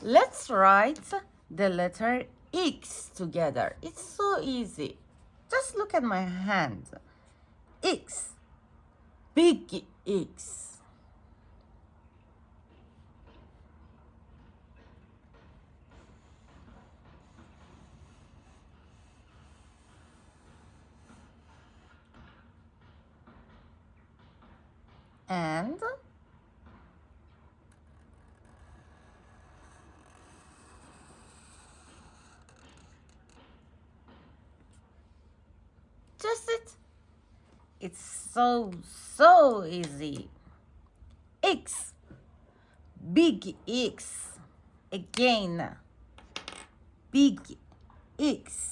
Let's write the letter X together. It's so easy. Just look at my hand. X. Big X. And just it. It's so easy. X. Big X. Again. Big X.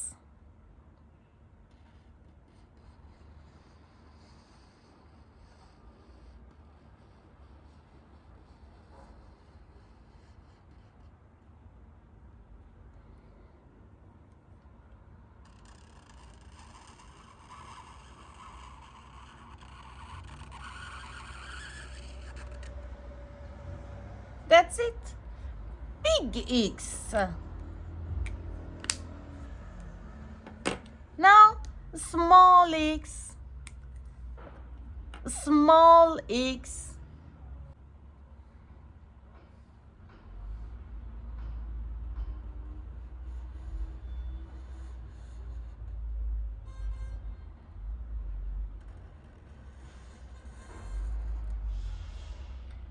That's it. Big X. Now, small X. Small X.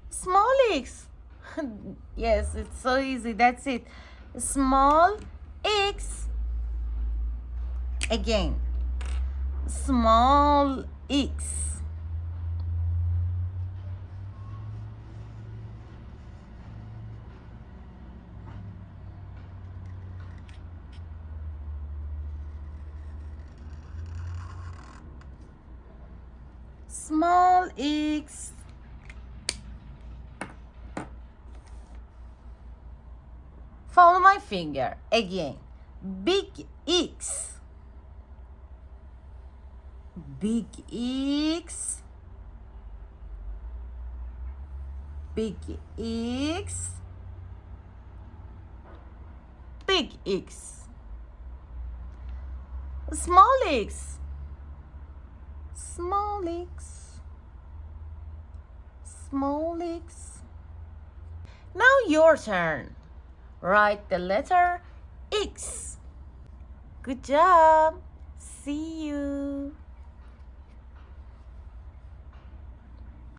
Small X. Yes, it's so easy. That's it. Small X. Again. Small X. Small X. Follow my finger. Again. Big X. Big X. Big X. Big X. Small X. Small X. Small X. Now your turn. Write the letter X. Good job. See you.